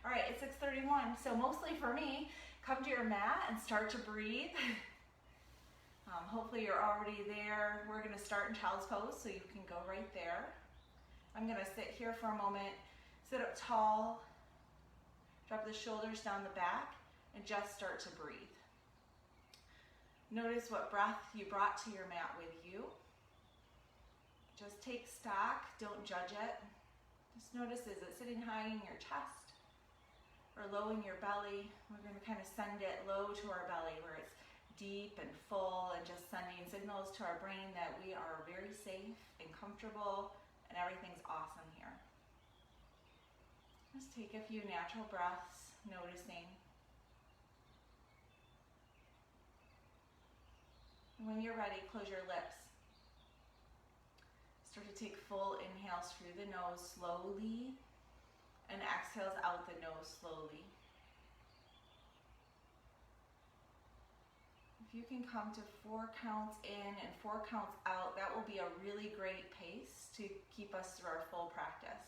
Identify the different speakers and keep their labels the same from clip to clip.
Speaker 1: All right, it's 6:31, so mostly for me, come to your mat and start to breathe. Hopefully you're already there. We're gonna start in child's pose, so you can go right there. I'm gonna sit here for a moment, sit up tall, drop the shoulders down the back, and just start to breathe. Notice what breath you brought to your mat with you. Just take stock, don't judge it. Just notice, is it sitting high in your chest or low in your belly? We're going to kind of send it low to our belly where it's deep and full, and just sending signals to our brain that we are very safe and comfortable and everything's awesome here. Just take a few natural breaths, noticing. And when you're ready, close your lips. Start to take full inhales through the nose slowly and exhales out the nose slowly. If you can come to 4 counts in and 4 counts out, that will be a really great pace to keep us through our full practice.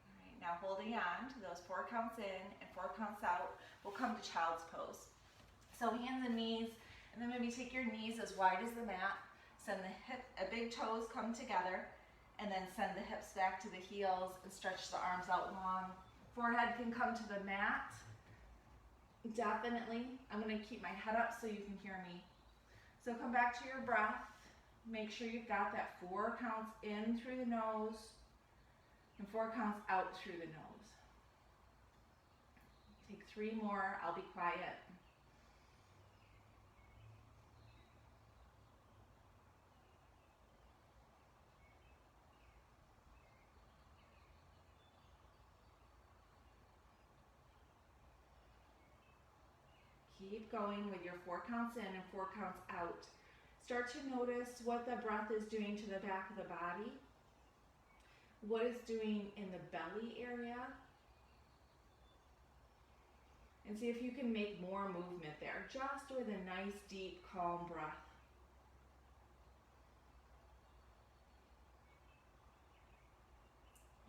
Speaker 1: All right, now holding on to those 4 counts in and 4 counts out, we'll come to child's pose. So hands and knees, and then maybe take your knees as wide as the mat. Send the big toes come together, and then send the hips back to the heels and stretch the arms out long. Forehead can come to the mat. Definitely. I'm going to keep my head up so you can hear me. So come back to your breath. Make sure you've got that 4 counts in through the nose and 4 counts out through the nose. Take 3 more. I'll be quiet. Keep going with your 4 counts in and 4 counts out. Start to notice what the breath is doing to the back of the body, what it's doing in the belly area, and see if you can make more movement there, just with a nice, deep, calm breath.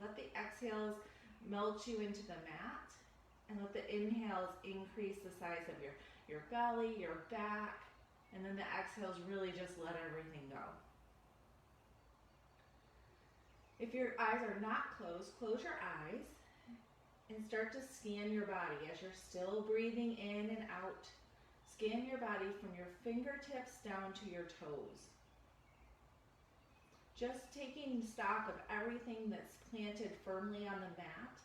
Speaker 1: Let the exhales melt you into the mat, and let the inhales increase the size of your belly, your back, and then the exhales really just let everything go. If your eyes are not closed, close your eyes and start to scan your body as you're still breathing in and out. Scan your body from your fingertips down to your toes. Just taking stock of everything that's planted firmly on the mat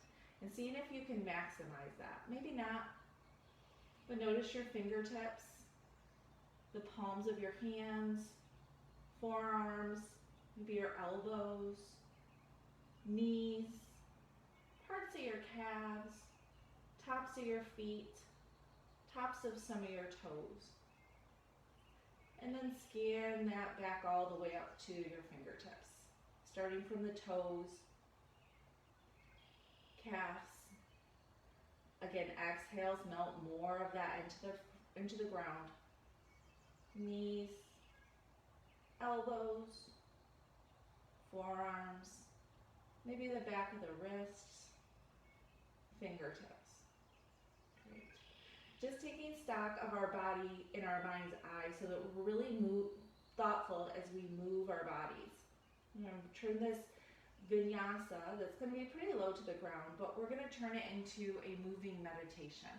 Speaker 1: and seeing if you can maximize that. Maybe not, but notice your fingertips, the palms of your hands, forearms, maybe your elbows, knees, parts of your calves, tops of your feet, tops of some of your toes. And then scan that back all the way up to your fingertips, starting from the toes, calves. Again, exhales, melt more of that into the ground. Knees, elbows, forearms, maybe the back of the wrists, fingertips. Great. Just taking stock of our body in our mind's eye so that we're really thoughtful as we move our bodies. I'm going to turn this Vinyasa, that's going to be pretty low to the ground, but we're going to turn it into a moving meditation.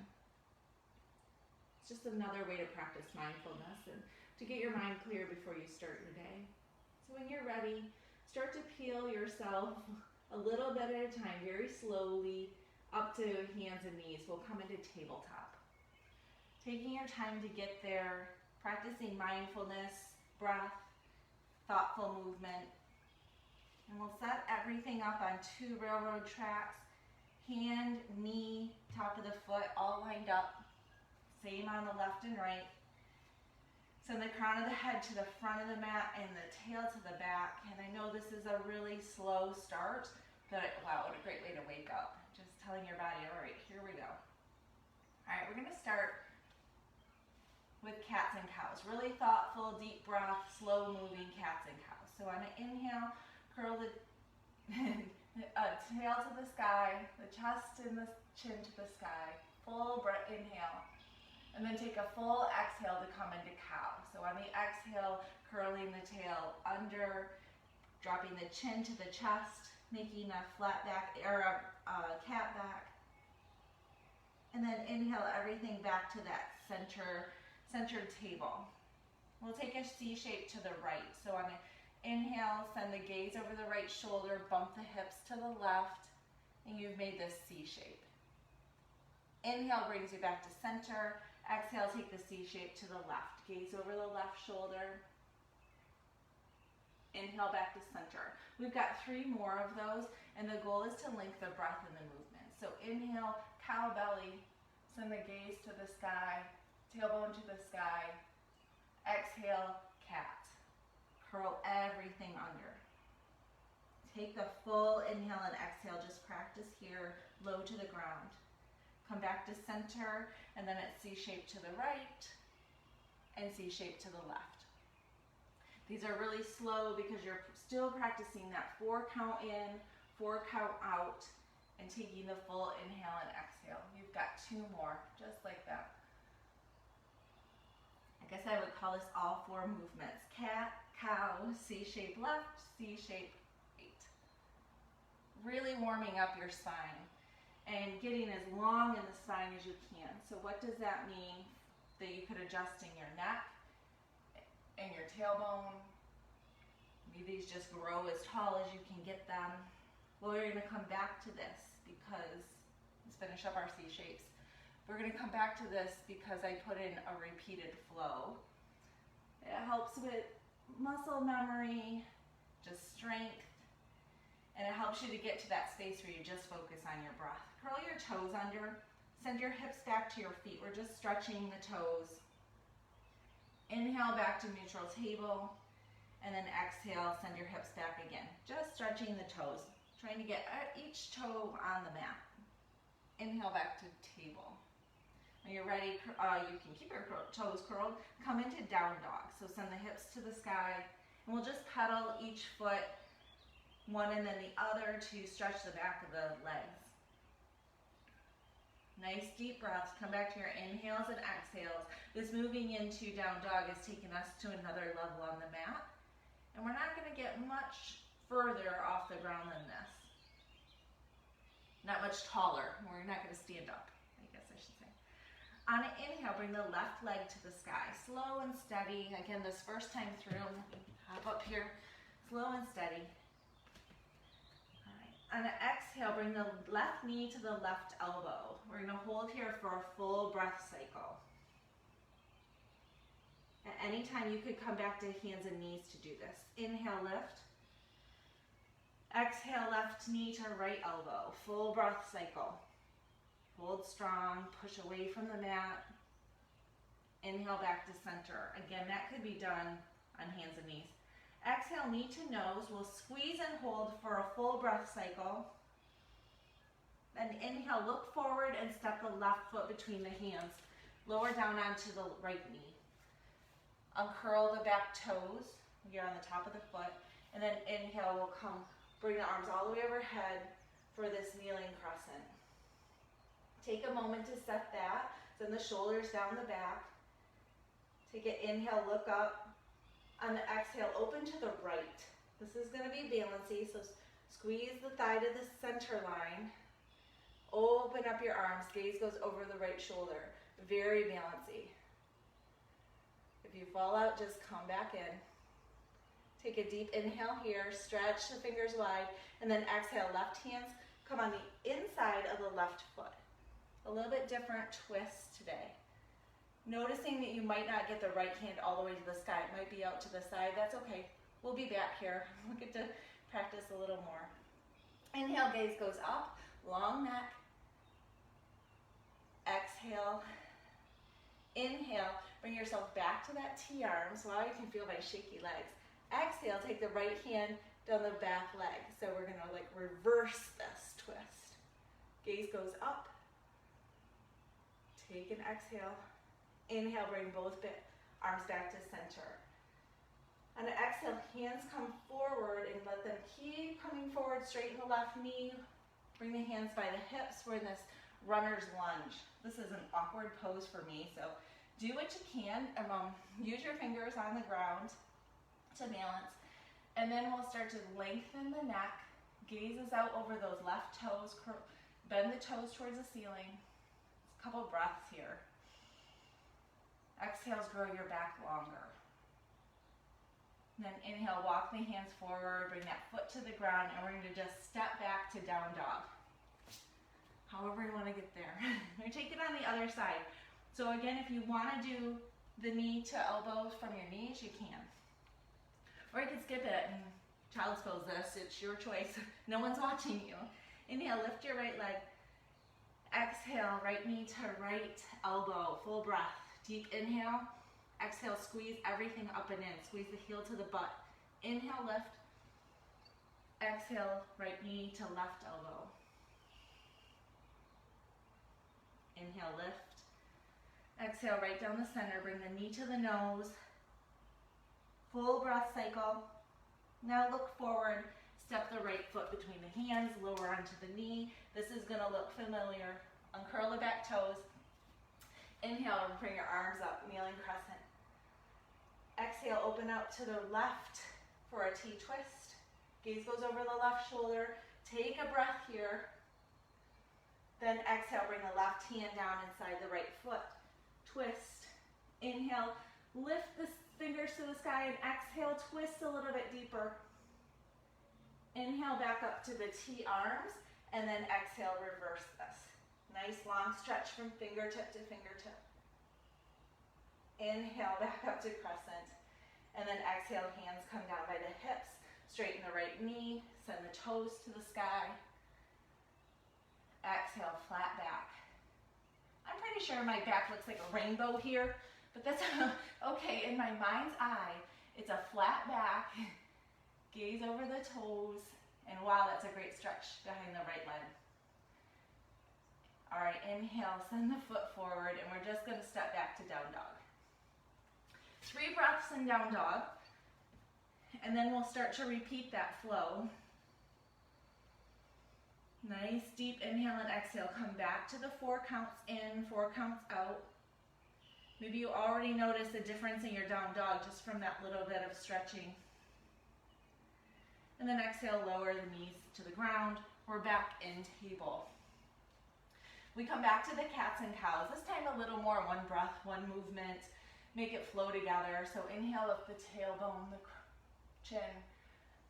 Speaker 1: It's just another way to practice mindfulness and to get your mind clear before you start your day. So when you're ready, start to peel yourself a little bit at a time, very slowly, up to hands and knees. We'll come into tabletop. Taking your time to get there, practicing mindfulness, breath, thoughtful movement. And we'll set everything up on 2 railroad tracks, hand, knee, top of the foot, all lined up. Same on the left and right. Send the crown of the head to the front of the mat and the tail to the back. And I know this is a really slow start, but wow, what a great way to wake up. Just telling your body, all right, here we go. All right, we're gonna start with cats and cows. Really thoughtful, deep breath, slow moving cats and cows. So on an inhale, curl the tail to the sky, the chest and the chin to the sky. Full breath, inhale. And then take a full exhale to come into cow. So on the exhale, curling the tail under, dropping the chin to the chest, making a flat back or a cat back. And then inhale everything back to that centered table. We'll take a C shape to the right. So on an inhale, send the gaze over the right shoulder, bump the hips to the left, and you've made this C shape. Inhale brings you back to center. Exhale, take the C shape to the left. Gaze over the left shoulder. Inhale back to center. We've got 3 more of those, and the goal is to link the breath and the movement. So inhale, cow belly, send the gaze to the sky, tailbone to the sky. Exhale, cat. Curl everything under. Take the full inhale and exhale, just practice here, low to the ground. Come back to center, and then it's C shape to the right, and C shape to the left. These are really slow because you're still practicing that 4 count in, 4 count out, and taking the full inhale and exhale. You've got 2 more, just like that. I guess I would call this all 4 movements. Cat, cow, C shape left, C shape right. Really warming up your spine and getting as long in the spine as you can. So what does that mean? That you could adjust in your neck and your tailbone. Maybe these just grow as tall as you can get them. Well, we're gonna come back to this because, let's finish up our C shapes. We're gonna come back to this because I put in a repeated flow. It helps with muscle memory, just strength, and it helps you to get to that space where you just focus on your breath. Curl your toes under, send your hips back to your feet. We're just stretching the toes. Inhale back to neutral table, and then exhale, send your hips back again. Just stretching the toes, trying to get each toe on the mat. Inhale back to table. When you're ready, you can keep your toes curled. Come into down dog. So send the hips to the sky, and we'll just pedal each foot, one and then the other, to stretch the back of the legs. Nice deep breaths. Come back to your inhales and exhales. This moving into down dog is taking us to another level on the mat. And we're not going to get much further off the ground than this. Not much taller. We're not going to stand up, I guess I should say. On an inhale, bring the left leg to the sky. Slow and steady. Again, this first time through, hop up here. Slow and steady. On an exhale, bring the left knee to the left elbow. We're going to hold here for a full breath cycle. At any time, you could come back to hands and knees to do this. Inhale, lift. Exhale, left knee to right elbow. Full breath cycle. Hold strong, push away from the mat. Inhale back to center. Again, that could be done on hands and knees. Exhale, knee to nose. We'll squeeze and hold for a full breath cycle. Then inhale, look forward and step the left foot between the hands. Lower down onto the right knee. Uncurl the back toes. You're on the top of the foot. And then inhale, we'll come, bring the arms all the way overhead for this kneeling crescent. Take a moment to set that. Send the shoulders down the back. Take an inhale, look up. On the exhale, open to the right. This is going to be balancy, so squeeze the thigh to the center line. Open up your arms. Gaze goes over the right shoulder. Very balancy. If you fall out, just come back in. Take a deep inhale here. Stretch the fingers wide. And then exhale, left hands come on the inside of the left foot. A little bit different twist today. Noticing that you might not get the right hand all the way to the sky. It might be out to the side. That's okay. We'll be back here. We'll get to practice a little more. Inhale, gaze goes up. Long neck. Exhale. Inhale. Bring yourself back to that T-arm. So now you can feel my shaky legs. Exhale. Take the right hand down the back leg. So we're going to like reverse this twist. Gaze goes up. Take an exhale. Inhale, bring both arms back to center. On an exhale, hands come forward and let them keep coming forward. Straighten the left knee, Bring the hands by the hips. We're in this runner's lunge. This is an awkward pose for me, so do what you can. Use your fingers on the ground to balance. And then we'll start to lengthen the neck. Gazes out over those left toes. Bend the toes towards the ceiling. A couple breaths here. Exhales, grow your back longer. And then inhale, walk the hands forward, bring that foot to the ground, and we're going to just step back to down dog. However you want to get there. Now take it on the other side. So again, if you want to do the knee to elbow from your knees, you can. Or you can skip it and child's pose this. It's your choice. No one's watching you. Inhale, lift your right leg. Exhale, right knee to right elbow. Full breath. Deep inhale. Exhale, squeeze everything up and in. Squeeze the heel to the butt. Inhale, lift. Exhale, right knee to left elbow. Inhale, lift. Exhale, right down the center. Bring the knee to the nose. Full breath cycle. Now look forward. Step the right foot between the hands. Lower onto the knee. This is going to look familiar. Uncurl the back toes. Inhale, and bring your arms up. Kneeling crescent. Exhale, open out to the left for a T-twist. Gaze goes over the left shoulder. Take a breath here. Then exhale, bring the left hand down inside the right foot. Twist. Inhale, lift the fingers to the sky, and exhale, twist a little bit deeper. Inhale, back up to the T arms, and then exhale, reverse this. Nice long stretch from fingertip to fingertip. Inhale, back up to crescent. And then exhale, hands come down by the hips. Straighten the right knee. Send the toes to the sky. Exhale, flat back. I'm pretty sure my back looks like a rainbow here, but that's okay. In my mind's eye, it's a flat back. Gaze over the toes. And wow, that's a great stretch behind the right leg. All right, inhale, send the foot forward, and we're just going to step back to down dog. 3 breaths in down dog, and then we'll start to repeat that flow. Nice deep inhale and exhale. Come back to the 4 counts in, 4 counts out. Maybe you already noticed a difference in your down dog just from that little bit of stretching. And then exhale, lower the knees to the ground. We're back in table. We come back to the cats and cows. This time a little more, 1 breath, 1 movement. Make it flow together. So inhale, lift the tailbone, the chin.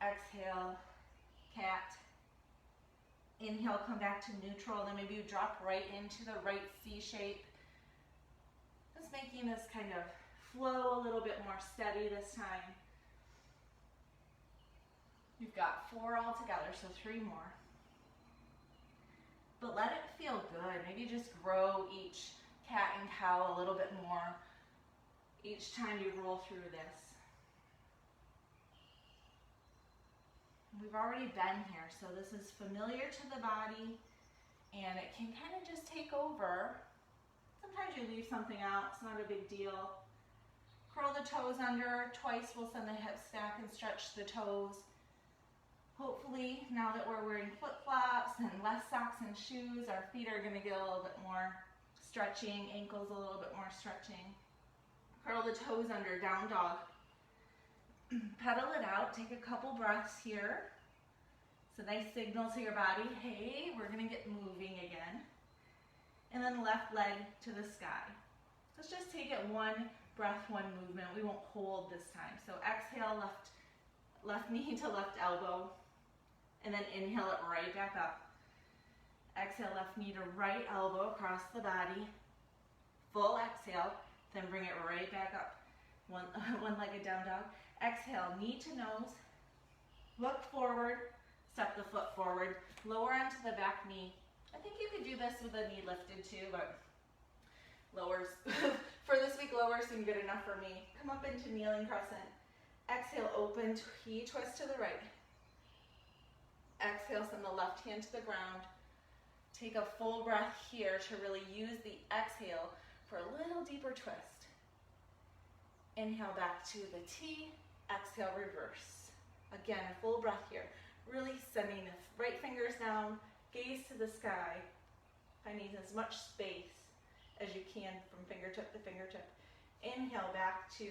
Speaker 1: Exhale, cat. Inhale, come back to neutral. Then maybe you drop right into the right C shape. Just making this kind of flow a little bit more steady this time. You've got 4 all together, so 3 more. But let it feel good. Maybe just grow each cat and cow a little bit more each time you roll through this. We've already been here, so this is familiar to the body, and it can kind of just take over. Sometimes you leave something out, it's not a big deal. Curl the toes under. Twice we'll send the hips back and stretch the toes. Hopefully, now that we're wearing flip-flops and less socks and shoes, our feet are going to get a little bit more stretching, ankles a little bit more stretching. Curl the toes under, down dog. Pedal it out, take a couple breaths here. It's a nice signal to your body, hey, we're going to get moving again. And then left leg to the sky. Let's just take it 1 breath, 1 movement. We won't hold this time. So exhale, left knee to left elbow. And then inhale it right back up. Exhale, left knee to right elbow across the body. Full exhale, then bring it right back up. One-legged down dog. Exhale, knee to nose. Look forward, step the foot forward. Lower onto the back knee. I think you could do this with the knee lifted too, but lowers, for this week, lowers seem good enough for me. Come up into kneeling crescent. Exhale, open T-twist to the right. Exhale, send the left hand to the ground. Take a full breath here to really use the exhale for a little deeper twist. Inhale back to the T. Exhale, reverse. Again, full breath here. Really sending the right fingers down, gaze to the sky, finding as much space as you can from fingertip to fingertip. Inhale back to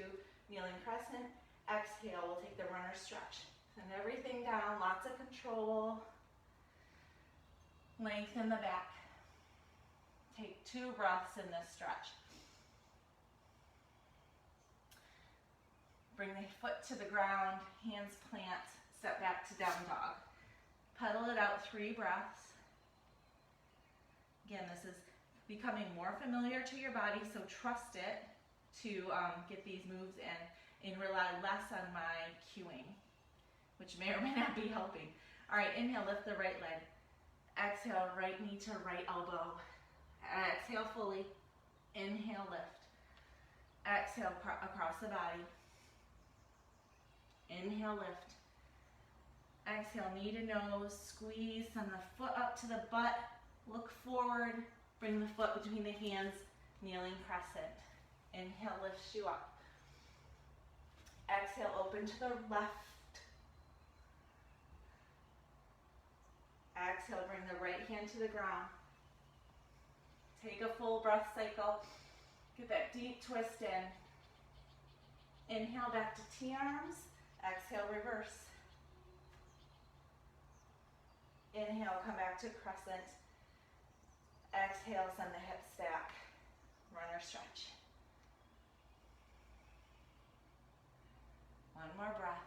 Speaker 1: kneeling crescent. Exhale, we'll take the runner stretch. Send everything down, lots of control. Lengthen the back. Take 2 breaths in this stretch. Bring the foot to the ground, hands plant, step back to down dog. Pedal it out 3 breaths. Again, this is becoming more familiar to your body, so trust it to get these moves in and rely less on my cueing, which may or may not be helping. All right, inhale, lift the right leg. Exhale, right knee to right elbow. Exhale fully. Inhale, lift. Exhale, across the body. Inhale, lift. Exhale, knee to nose, squeeze, send the foot up to the butt, look forward, bring the foot between the hands, kneeling crescent. Inhale, lifts you up. Exhale, open to the left. Exhale, bring the right hand to the ground. Take a full breath cycle. Get that deep twist in. Inhale, back to T-arms. Exhale, reverse. Inhale, come back to crescent. Exhale, send the hips back. Runner stretch. One more breath.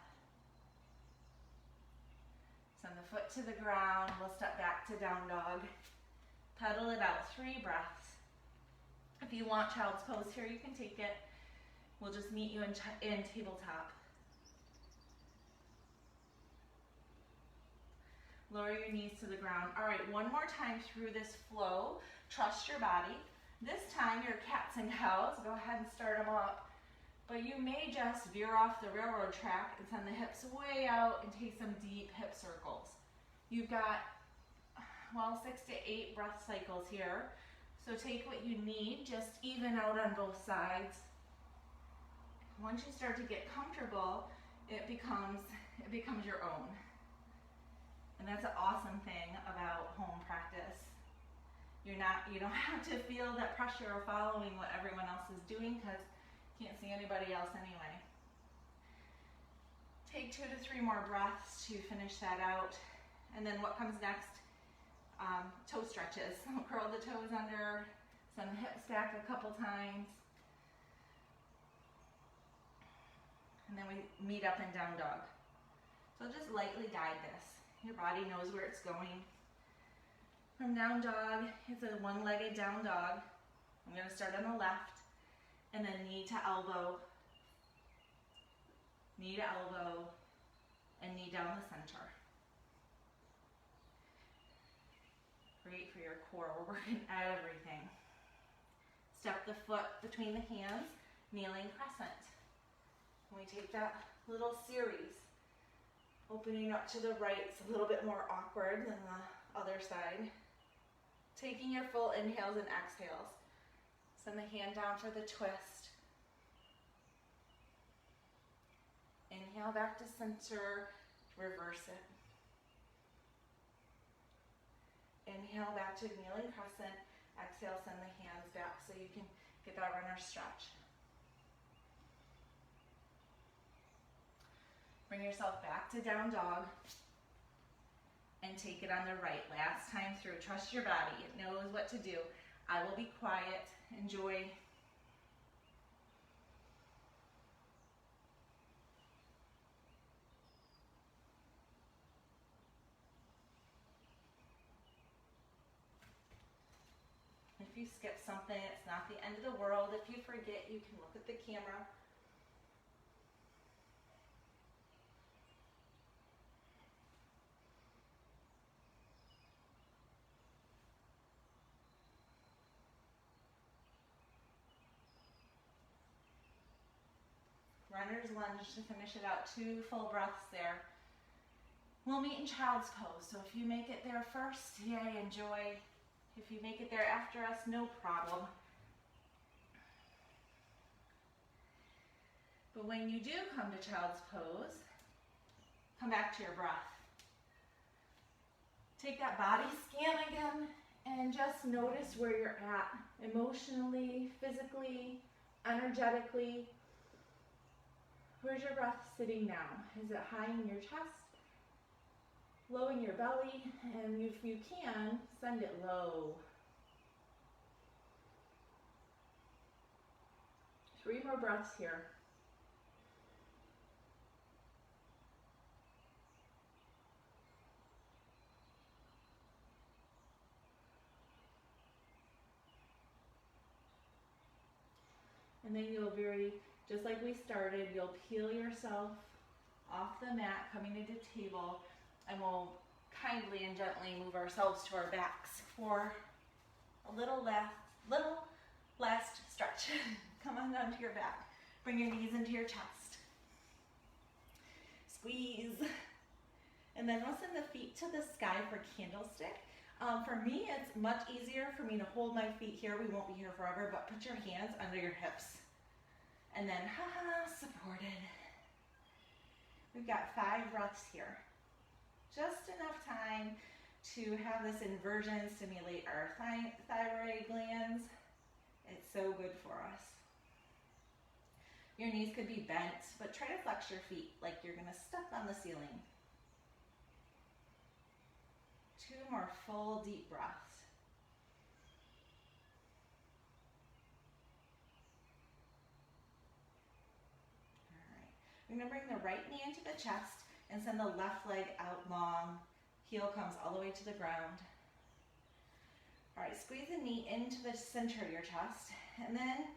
Speaker 1: Send the foot to the ground. We'll step back to down dog. Pedal it out 3 breaths. If you want child's pose here, you can take it. We'll just meet you in tabletop. Lower your knees to the ground. All right, one more time through this flow. Trust your body. This time, your cats and cows. Go ahead and start them up. But you may just veer off the railroad track and send the hips way out and take some deep hip circles. You've got, well, 6 to 8 breath cycles here. So take what you need, just even out on both sides. Once you start to get comfortable, it becomes your own. And that's an awesome thing about home practice. You don't have to feel that pressure of following what everyone else is doing because you can't see anybody else anyway. Take 2 to 3 more breaths to finish that out. And then what comes next? Toe stretches. So curl the toes under, send the hips back a couple times. And then we meet up in down dog. So just lightly guide this. Your body knows where it's going. From down dog, it's a one-legged down dog. I'm going to start on the left, and then knee to elbow, and knee down the center. Great for your core. We're working everything. Step the foot between the hands, kneeling crescent. And we take that little series. Opening up to the right, it's a little bit more awkward than the other side. Taking your full inhales and exhales. Send the hand down for the twist. Inhale back to center, reverse it. Inhale back to kneeling crescent. Exhale, send the hands back so you can get that runner stretch. Bring yourself back to down dog and take it on the right. Last time through. Trust your body. It knows what to do. I will be quiet. Enjoy. If you skip something, it's not the end of the world. If you forget, you can look at the camera. Runner's lunge to finish it out. 2 full breaths there. We'll meet in child's pose. So if you make it there first, yay, enjoy. If you make it there after us, no problem. But when you do come to child's pose, come back to your breath. Take that body scan again and just notice where you're at emotionally, physically, energetically. Where's your breath sitting now? Is it high in your chest, low in your belly? And if you can, send it low. 3 more breaths here. And then you'll just like we started, you'll peel yourself off the mat, coming into table, and we'll kindly and gently move ourselves to our backs for a little last stretch. Come on down to your back. Bring your knees into your chest. Squeeze. And then we'll send the feet to the sky for candlestick. For me, it's much easier for me to hold my feet here. We won't be here forever, but put your hands under your hips. And then, supported. We've got 5 breaths here. Just enough time to have this inversion stimulate our thyroid glands. It's so good for us. Your knees could be bent, but try to flex your feet like you're gonna step on the ceiling. 2 more full deep breaths. All right. We're gonna bring the right knee into the chest and send the left leg out long. Heel comes all the way to the ground. All right, squeeze the knee into the center of your chest, and then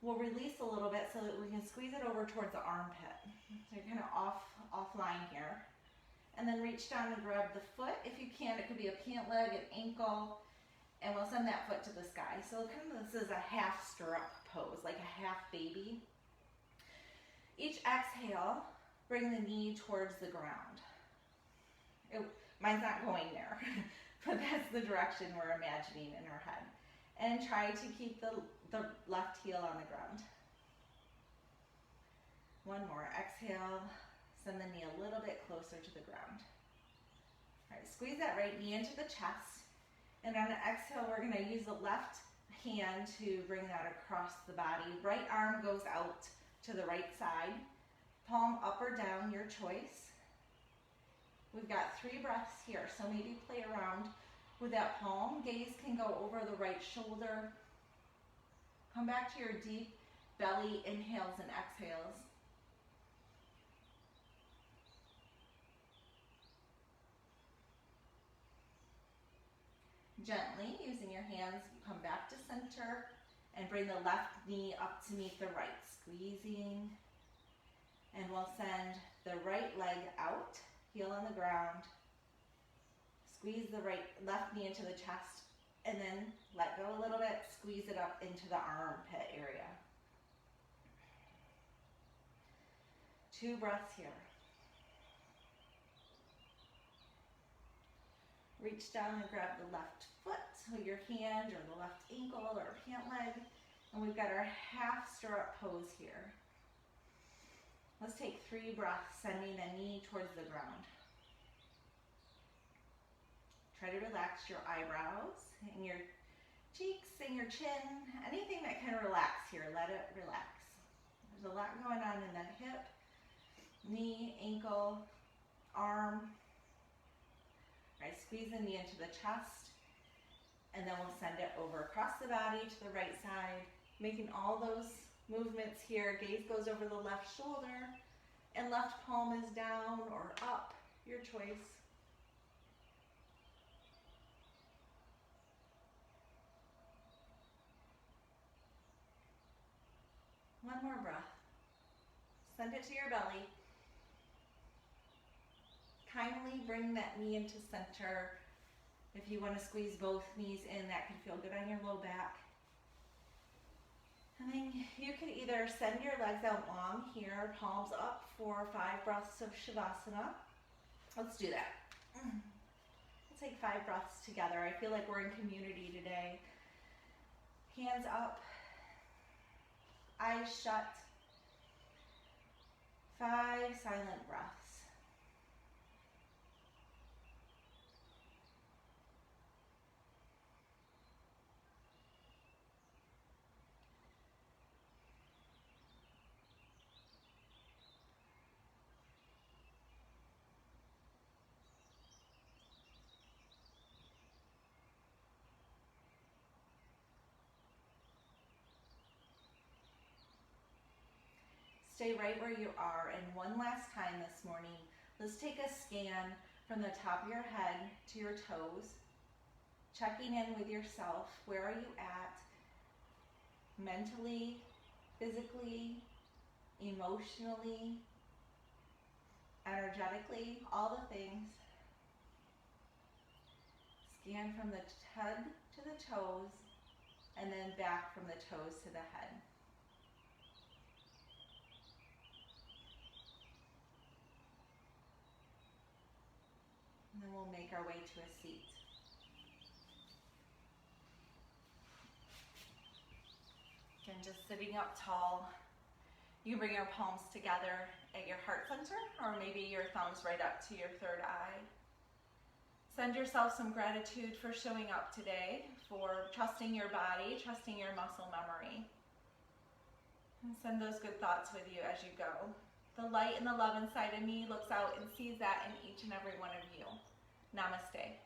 Speaker 1: we'll release a little bit so that we can squeeze it over towards the armpit. So you're kind of offline here. And then reach down and grab the foot. If you can, it could be a pant leg, an ankle, and we'll send that foot to the sky. So kind of this is a half stirrup pose, like a half baby. Each exhale, bring the knee towards the ground. Mine's not going there, but that's the direction we're imagining in our head. And try to keep the left heel on the ground. 1 more. Exhale. Send the knee a little bit closer to the ground. All right, squeeze that right knee into the chest. And on an exhale, we're going to use the left hand to bring that across the body. Right arm goes out to the right side. Palm up or down, your choice. We've got 3 breaths here, so maybe play around with that palm. Gaze can go over the right shoulder. Come back to your deep belly inhales and exhales. Gently, using your hands, come back to center and bring the left knee up to meet the right, squeezing. And we'll send the right leg out, heel on the ground. Squeeze the left knee into the chest, and then let go a little bit, squeeze it up into the armpit area. 2 breaths here. Reach down and grab the left foot with your hand or the left ankle or pant leg. And we've got our half stirrup pose here. Let's take 3 breaths, sending the knee towards the ground. Try to relax your eyebrows and your cheeks and your chin. Anything that can relax here, let it relax. There's a lot going on in that hip, knee, ankle, arm. All right, squeeze the knee into the chest, and then we'll send it over across the body to the right side, making all those movements here. Gaze goes over the left shoulder, and left palm is down or up, your choice. One more breath. Send it to your belly. Kindly bring that knee into center. If you want to squeeze both knees in, that can feel good on your low back. And then you can either send your legs out long here, palms up for 5 breaths of Shavasana. Let's do that. Let's take 5 breaths together. I feel like we're in community today. Hands up, eyes shut. 5 silent breaths. Stay right where you are. And one last time this morning, let's take a scan from the top of your head to your toes, checking in with yourself. Where are you at? Mentally, physically, emotionally, energetically, all the things. Scan from the head to the toes, and then back from the toes to the head. And then we'll make our way to a seat. Again, just sitting up tall. You bring your palms together at your heart center, or maybe your thumbs right up to your third eye. Send yourself some gratitude for showing up today, for trusting your body, trusting your muscle memory. And send those good thoughts with you as you go. The light and the love inside of me looks out and sees that in each and every one of you. Namaste.